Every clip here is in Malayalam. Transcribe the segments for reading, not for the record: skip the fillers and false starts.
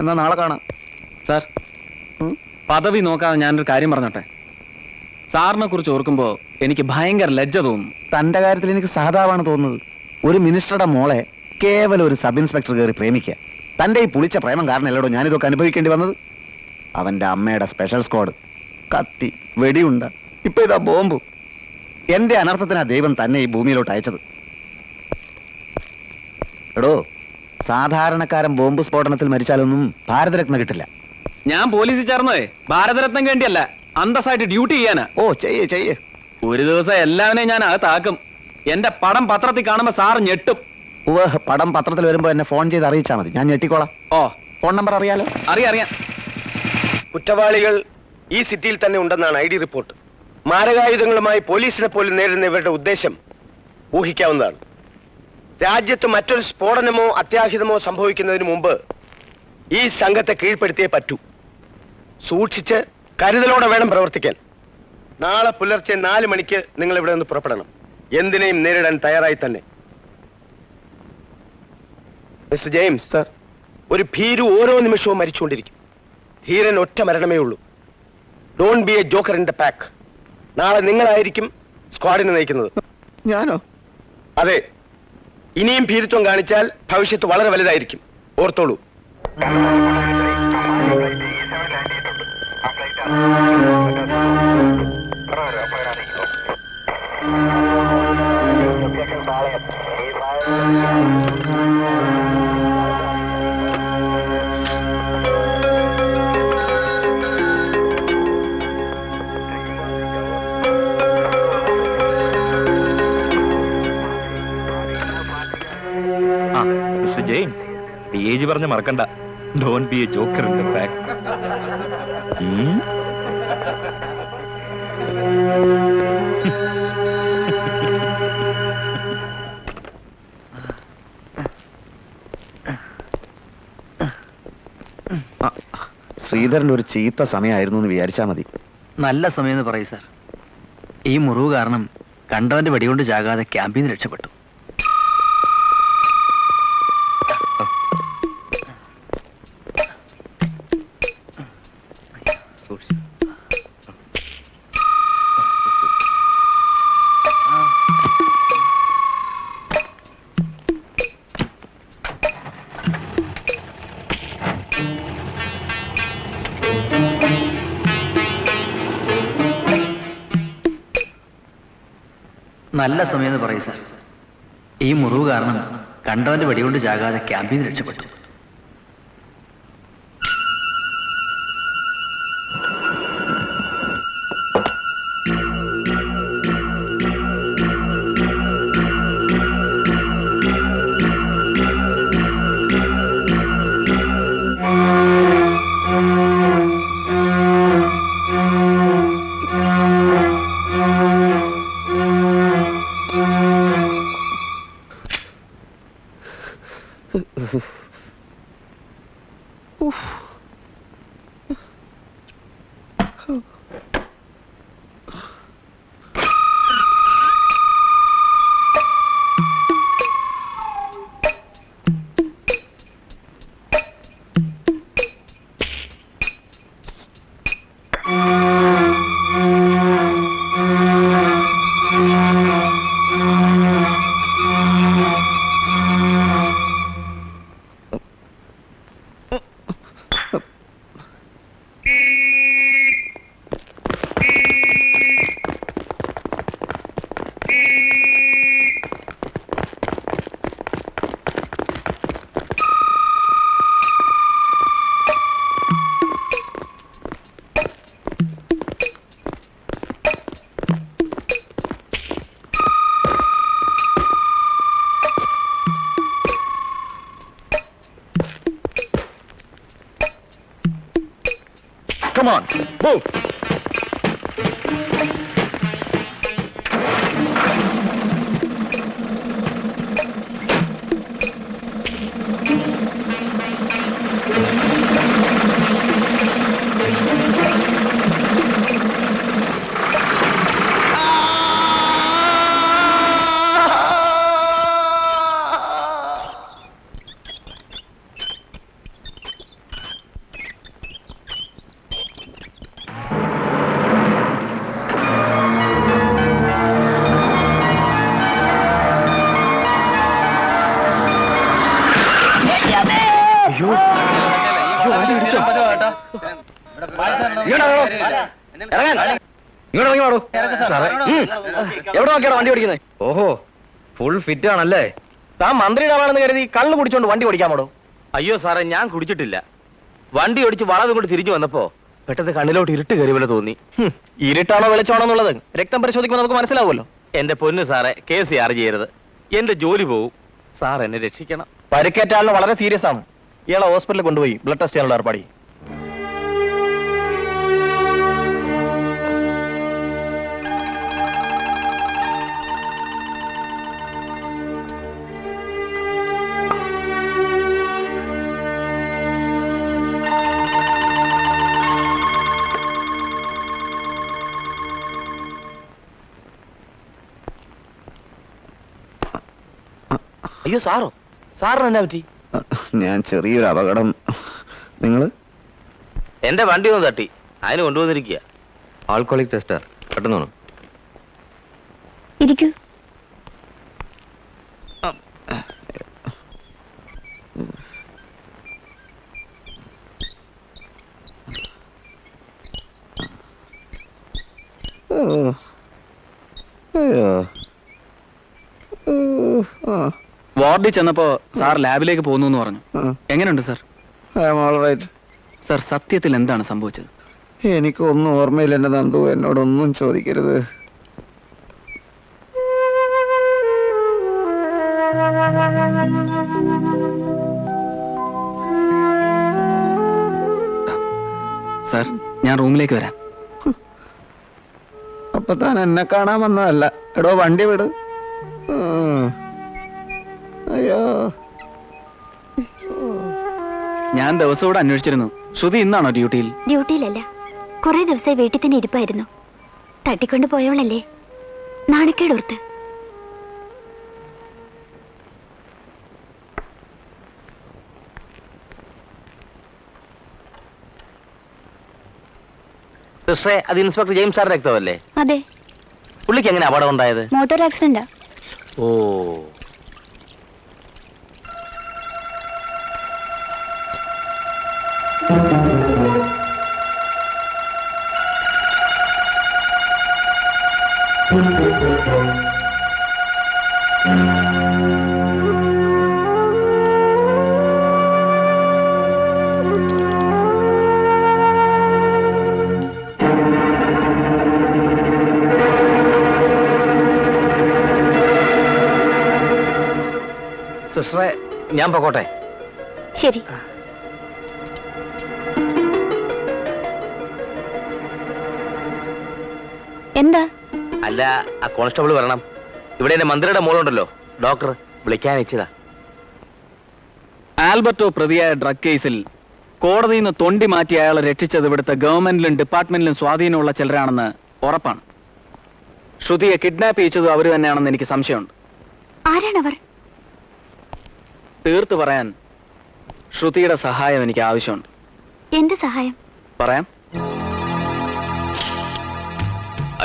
എന്നാ നാളെ കാണാം. സാർ, പദവി നോക്കാതെ ഞാനൊരു കാര്യം പറഞ്ഞോട്ടെ. സാറിനെ കുറിച്ച് ഓർക്കുമ്പോ എനിക്ക് ഭയങ്കര ലജ്ജ തോന്നുന്നു. തന്റെ കാര്യത്തിൽ എനിക്ക് സഹതാപാണ് തോന്നുന്നത്. ഒരു മിനിസ്റ്ററുടെ മോളെ കേവലം ഒരു സബ് ഇൻസ്പെക്ടർ കയറി പ്രേമിക്കുക. തന്റെ ഈ പുളിച്ച പ്രേമം കാരണം അല്ലടോ ഞാനിതൊക്കെ അനുഭവിക്കേണ്ടി വന്നത്. അവന്റെ അമ്മയുടെ സ്പെഷ്യൽ സ്ക്വാഡ്, കത്തി, വെടിയുണ്ട, ഇപ്പൊ ഇതാ ബോംബ്. എന്റെ അനർത്ഥത്തിനാ ദൈവം തന്നെ ഈ ഭൂമിയിലോട്ട് അയച്ചത്. എടോ, സാധാരണക്കാരൻ ബോംബ് സ്ഫോടനത്തിൽ മരിച്ചാലൊന്നും ഭാരതരത്ന കിട്ടില്ല. ഞാൻ പോലീസിൽ ചേർന്നതേ ഭാരതരത്നം വേണ്ടിയല്ല, അന്തസ്സായിട്ട് ഡ്യൂട്ടി ചെയ്യാനാ. ഓ, ചെയ്യേ ചെയ്യേ. ഒരു ദിവസം എല്ലാവരെയും ഞാൻ അകത്താക്കും. എന്റെ പടം പത്രത്തിൽ കാണുമ്പോ സാർ ഞെട്ടും. പടം പത്രത്തിൽ വരുമ്പോ എന്നെ ഫോൺ ചെയ്ത് അറിയിച്ചാൽ മതി, ഞാൻ ഞെട്ടിക്കോളാം. ഓ, ഫോൺ നമ്പർ അറിയാലോ? അറിയാം. കുറ്റവാളികൾ ഈ സിറ്റിയിൽ തന്നെ ഉണ്ടെന്നാണ് ID റിപ്പോർട്ട്. മാരകായുധങ്ങളുമായി പോലീസിനെ പോലും നേരിടുന്ന ഇവരുടെ ഉദ്ദേശം ഊഹിക്കാവുന്നതാണ്. രാജ്യത്ത് മറ്റൊരു സ്ഫോടനമോ അത്യാഹിതമോ സംഭവിക്കുന്നതിന് മുമ്പ് ഈ സംഘത്തെ കീഴ്പ്പെടുത്തിയേ പറ്റൂ. സൂക്ഷിച്ച് കരുതലോടെ വേണം പ്രവർത്തിക്കാൻ. നാളെ പുലർച്ചെ 4 മണിക്ക് നിങ്ങൾ ഇവിടെ നിന്ന് പുറപ്പെടണം. എന്തിനേയും നേരിടാൻ തയ്യാറായി തന്നെ. മിസ്റ്റർ ജെയിംസ് സർ, ഒരു ഭീരു ഓരോ നിമിഷവും മരിച്ചുകൊണ്ടിരിക്കും. ധീരൻ ഒറ്റ മരണമേ ഉള്ളൂ. Don't be a joker in the pack. നാളെ നിങ്ങളായിരിക്കും സ്ക്വാഡിനെ നയിക്കുന്നത്. ഞാനോ? അതെ. ഇനിയും ഭീരുത്വം കാണിച്ചാൽ ഭവിഷ്യത്ത് വളരെ വലുതായിരിക്കും, ഓർത്തോളൂ. മിസ്റ്റർ ജെയിംസ്, DIG പറഞ്ഞ മറക്കണ്ട. Don't be a joker in the pack. ശ്രീധരന്റെ ഒരു ചീത്ത സമയമായിരുന്നു എന്ന് വിചാരിച്ചാ മതി. നല്ല സമയം എന്ന് പറയൂ സാർ. ഈ മുറിവ് കാരണം കണ്ടവന്റെ വെടികൊണ്ട് ചാകാതെ ക്യാമ്പിൽ നിന്ന് രക്ഷപ്പെട്ടു. നല്ല സമയം എന്ന് പറയൂ സാർ. ഈ മുറിവ് കാരണം കണ്ടവന്റെ വെടികൊണ്ട് ചാകാതെ ക്യാമ്പിൽ നിന്ന് രക്ഷപ്പെട്ടു. Come on, move. ഇങ്ങോട്ട് നോക്കി പാടൂ. എവിടെ നോക്കിയാണോ വണ്ടി ഓടിക്കുന്നത്? ഓഹോ, ഫുൾ ഫിറ്റ് ആണല്ലേ. താൻ മന്ത്രിയുടെ ആളാണെന്ന് കരുതി കള്ളു കുടിച്ചോണ്ട് വണ്ടി ഓടിക്കാമോടോ? അയ്യോ സാറേ, ഞാൻ കുടിച്ചിട്ടില്ല. വണ്ടി ഓടിച്ച് വളവ് കൊണ്ട് തിരിഞ്ഞു വന്നപ്പോ പെട്ടെന്ന് കണ്ണിലോട്ട് ഇരുട്ട് കയറി പോലെ തോന്നി. ഇരുട്ടാണോ വെളിച്ചാണോ എന്നുള്ളത് രക്തം പരിശോധിക്കുമ്പോൾ നമുക്ക് മനസ്സിലാവുമല്ലോ. എന്റെ പൊന്ന് സാറേ, കേസ് ചാർജ് ചെയ്യരുത്. എന്റെ ജോലി പോവും. സാർ എന്നെ രക്ഷിക്കണം. പരിക്കേറ്റ ആളിന് വളരെ സീരിയസ് ആണ്. ഇയാളെ ഹോസ്പിറ്റലിൽ കൊണ്ടുപോയി ബ്ലഡ് ടെസ്റ്റ് ചെയ്യാനുള്ള ഏർപ്പാടി. അയ്യോ സാറോ? സാറിന് എന്നാ പറ്റി? ഞാൻ ചെറിയൊരു അപകടം. നിങ്ങള് എന്റെ വണ്ടി ഒന്ന് തട്ടി, അതിന് കൊണ്ടുവന്നിരിക്കുക. ആൽക്കോളിക് ടെസ്റ്റാ, പെട്ടെന്ന് വേണം. ഇരിക്കൂ. വാർഡിൽ ചെന്നപ്പോ സാർ ലാബിലേക്ക് പോകുന്നു എന്ന് പറഞ്ഞു. എങ്ങനെയുണ്ട് സാർ? സാർ, സത്യത്തിൽ എന്താണ് സംഭവിച്ചത്? എനിക്കൊന്നും ഓർമ്മയില്ല എന്റെ നന്ദു, എന്നോടൊന്നും ചോദിക്കരുത്. സാർ, ഞാൻ റൂമിലേക്ക് വരാം. അപ്പൊ താൻ എന്നെ കാണാൻ വന്നതല്ല. എടോ വണ്ടി വിട്. അയ്യോ, ഞാൻ ദിവസത്തോടെ അന്വേഷിച്ചിരുന്നു. ശ്രുതി ഇന്നാണോ ഡ്യൂട്ടിയിൽ? ഡ്യൂട്ടിയിലല്ല, കുറെ ദിവസമായി വീട്ടിൽ തന്നെ ഇരിപ്പായിരുന്നു. തട്ടിക്കൊണ്ട് പോയവളല്ലേ, നാണക്കേടോർത്ത്. സിസ്റ്ററെ, അത് ഇൻസ്പെക്ടർ ജെയിംസ് സാറിന്റെ രക്തമല്ലേ? അതെ, പുള്ളിക്ക് എങ്ങനെ അപകടം ഉണ്ടായത്? മോട്ടോർ ആക്സിഡന്റാ. ഓ, സിസ്റ്ററെ, ഞാൻ പൊക്കോട്ടെ? ശരി. എന്താ? അല്ല, ആ കോൺസ്റ്റബിൾ വരണം. ഇവിടെ എന്റെ മന്ത്രിയുടെ മോളുണ്ടല്ലോ, ഡോക്ടർ, വിളിക്കാൻ അയച്ചതാ. ആൽബർട്ടോ പ്രതിയായ ഡ്രഗ് കേസിൽ കോടതിയിൽ നിന്ന് തൊണ്ടി മാറ്റി അയാളെ രക്ഷിച്ചത് ഇവിടുത്തെ ഗവൺമെന്റിലും ഡിപ്പാർട്ട്മെന്റിലും സ്വാധീനമുള്ള ചിലരാണെന്ന് ഉറപ്പാണ്. ശ്രുതിയെ കിഡ്നാപ്പ് ചെയ്യിച്ചതും അവര് തന്നെയാണെന്ന് എനിക്ക് സംശയമുണ്ട്. ആരാണവർ? തീർത്ത് പറയാൻ ശ്രുതിയുടെ സഹായം എനിക്ക് ആവശ്യമുണ്ട്. എന്ത് സഹായം? പറയാം.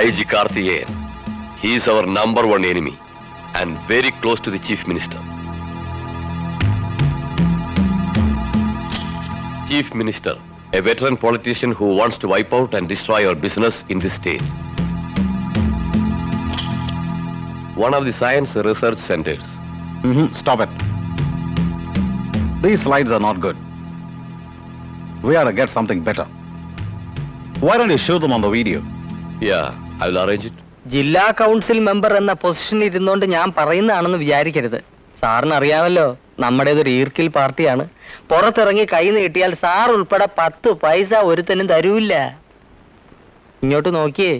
IG Karthikeyan. He is our number one enemy and very close to the Chief Minister. Chief Minister, a veteran politician who wants to wipe out and destroy our business in this state. One of the science research centers. Stop it. These slides are not good. We ought to get something better. Why don't you show them on the video? Yeah, I will arrange it. ജില്ലാ കൗൺസിൽ മെമ്പർ എന്ന പൊസിഷൻ ഇരുന്നോണ്ട് ഞാൻ പറയുന്നതാണെന്ന് വിചാരിക്കരുത്. സാറിന് അറിയാമല്ലോ, നമ്മുടേതൊരു ഈർക്കിൽ പാർട്ടിയാണ്. പുറത്തിറങ്ങി കൈ നീട്ടിയാൽ സാർ ഉൾപ്പെടെ 10 പൈസ ഒരുത്തനും തരൂല്ല. ഇങ്ങോട്ട് നോക്കിയേ.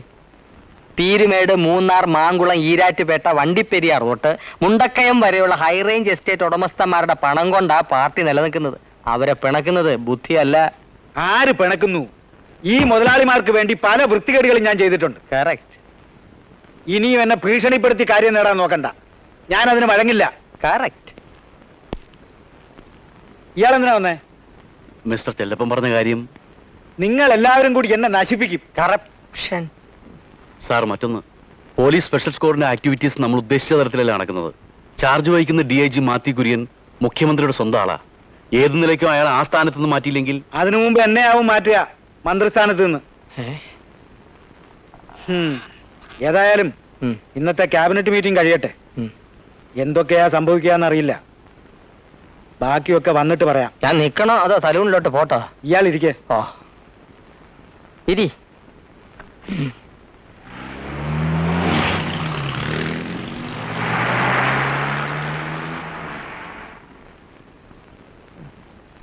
പീരുമേട്, മൂന്നാർ, മാങ്കുളം, ഈരാറ്റുപേട്ട, വണ്ടിപ്പെരിയാർ തൊട്ട് മുണ്ടക്കയം വരെയുള്ള ഹൈ റേഞ്ച് എസ്റ്റേറ്റ് ഉടമസ്ഥന്മാരുടെ പണം കൊണ്ടാ പാർട്ടി നിലനിൽക്കുന്നത്. അവരെ പിണക്കുന്നത് ബുദ്ധിയല്ല. ആര് പിണക്കുന്നു? ഈ മുതലാളിമാർക്ക് വേണ്ടി പല വൃത്തികേടുകളും ഞാൻ ചെയ്തിട്ടുണ്ട്. കറക്റ്റ്. ഇനിയും എന്നെ ഭീഷണിപ്പെടുത്തി കാര്യം നേടാൻ നോക്കണ്ട. ഞാൻ അതിന് വഴങ്ങില്ല. കറക്റ്റ്. ഇയാളെന്തിനാ വന്നേ? മിസ്റ്റർ ചെല്ലപ്പൻ പറഞ്ഞ കാര്യം. നിങ്ങൾ എല്ലാവരും കൂടി എന്നെ നശിപ്പിക്കും. കറപ്ഷൻ. സാർ, മറ്റൊന്ന്, പോലീസ് സ്പെഷ്യൽ സ്ക്വാഡിന്റെ ആക്ടിവിറ്റീസ് നമ്മൾ ഉദ്ദേശിച്ച തരത്തിലല്ല നടക്കുന്നത്. ചാർജ് വഹിക്കുന്ന DIG മാത്യു കുര്യൻ മുഖ്യമന്ത്രിയുടെ സ്വന്തം ആളാ. ഏത് നിലയ്ക്കും അയാൾ ആ സ്ഥാനത്ത് നിന്ന് മാറ്റിയില്ലെങ്കിൽ അതിനു മുമ്പ് എന്നെ ആവും മാറ്റുക മന്ത്രിസ്ഥാനത്ത് നിന്ന്. ഏതായാലും ഉം. ഇന്നത്തെ ക്യാബിനറ്റ് മീറ്റിംഗ് കഴിയട്ടെ. ഉം. എന്തൊക്കെയാ സംഭവിക്കാന്നറിയില്ല. ബാക്കിയൊക്കെ വന്നിട്ട് പറയാം. ഞാൻ നിക്കണോ അതോ സലൂണിലോട്ട് പോട്ടോ? ഇയാൾ ഇരിക്കേ. ഓ ഇരി.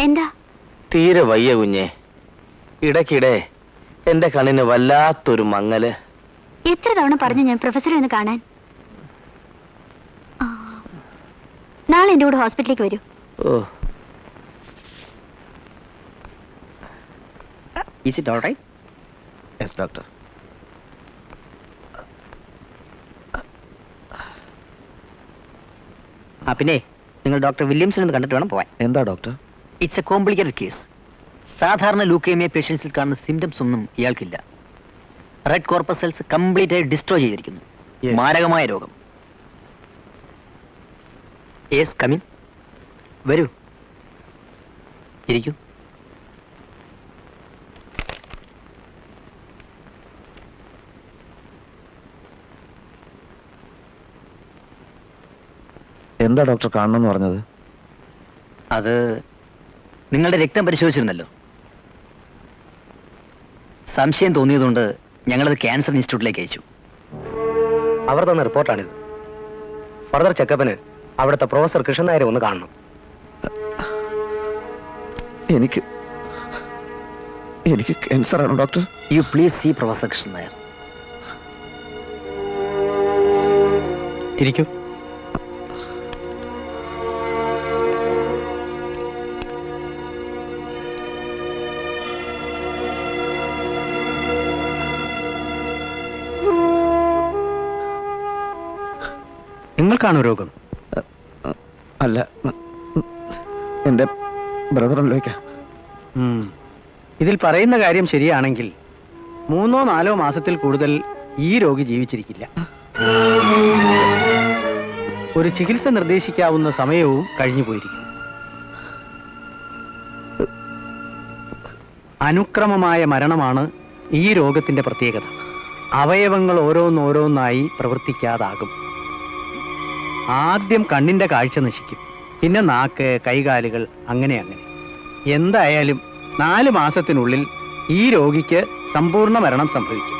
എന്താ? തീരെ വയ്യ കുഞ്ഞെ. ഇടയ്ക്കിടെ എന്റെ കണ്ണിന് വല്ലാത്തൊരു മങ്ങല്. എത്ര തവണ പറഞ്ഞു ഞാൻ പ്രൊഫസറെ ഒന്ന് കാണാൻ. ആ, നാളെ എന്റെ കൂടെ ഹോസ്പിറ്റലിലേക്ക് വരൂ. ഓ Is it all right? Yes doctor. പിന്നെ നിങ്ങൾ ഡോക്ടർ വില്യംസിനെ ഒന്ന് കണ്ടിട്ട് വേണം പോവാൻ. എന്താ doctor? It's A complicated case. സാധാരണ ലൂക്കേമിയ പേഷ്യൻസിൽ കാണുന്ന സിംറ്റംസ് ഒന്നും ഇയാൾക്കില്ല. റെഡ് കോർപ്പസ് സെൽസ് കംപ്ലീറ്റ് ആയി ഡിസ്ട്രോയ് ചെയ്തിരിക്കുന്നു. മാരകമായ രോഗം. Yes come in. വരൂ, ഇരിക്കൂ. എന്താ ഡോക്ടർ കാണണമെന്ന് പറഞ്ഞത്? അത് നിങ്ങളുടെ രക്തം പരിശോധിച്ചിരുന്നല്ലോ. സംശയം തോന്നിയതുകൊണ്ട് ഞങ്ങളത് ക്യാൻസർ ഇൻസ്റ്റിറ്റ്യൂട്ടിലേക്ക് അയച്ചു. അവർ തന്ന റിപ്പോർട്ടാണിത്. ഫർദർ ചെക്കപ്പിന് അവിടുത്തെ പ്രൊഫസർ കൃഷ്ണൻ നായരെ ഒന്ന് കാണണം. എനിക്ക് ക്യാൻസർ ആണോ doctor? You please see professor Krishnan Nair. ഇരിക്കൂ. നിങ്ങൾക്കാണോ രോഗം? അല്ല, എന്റെ ബ്രദറിലേക്ക്. ഇതിൽ പറയുന്ന കാര്യം ശരിയാണെങ്കിൽ 3-4 മാസത്തിൽ കൂടുതൽ ഈ രോഗി ജീവിച്ചിരിക്കില്ല. ഒരു ചികിത്സ നിർദ്ദേശിക്കാവുന്ന സമയവും കഴിഞ്ഞു പോയിരിക്കും. അനുക്രമമായ മരണമാണ് ഈ രോഗത്തിന്റെ പ്രത്യേകത. അവയവങ്ങൾ ഓരോന്നോരോന്നായി പ്രവർത്തിക്കാതാകും. ആദ്യം കണ്ണിന്റെ കാഴ്ച നശിക്കും, പിന്നെ നാക്ക്, കൈകാലുകൾ, അങ്ങനെ. എന്തായാലും 4 മാസത്തിനുള്ളിൽ ഈ രോഗിക്ക് സമ്പൂർണ്ണ മരണം സംഭവിക്കും.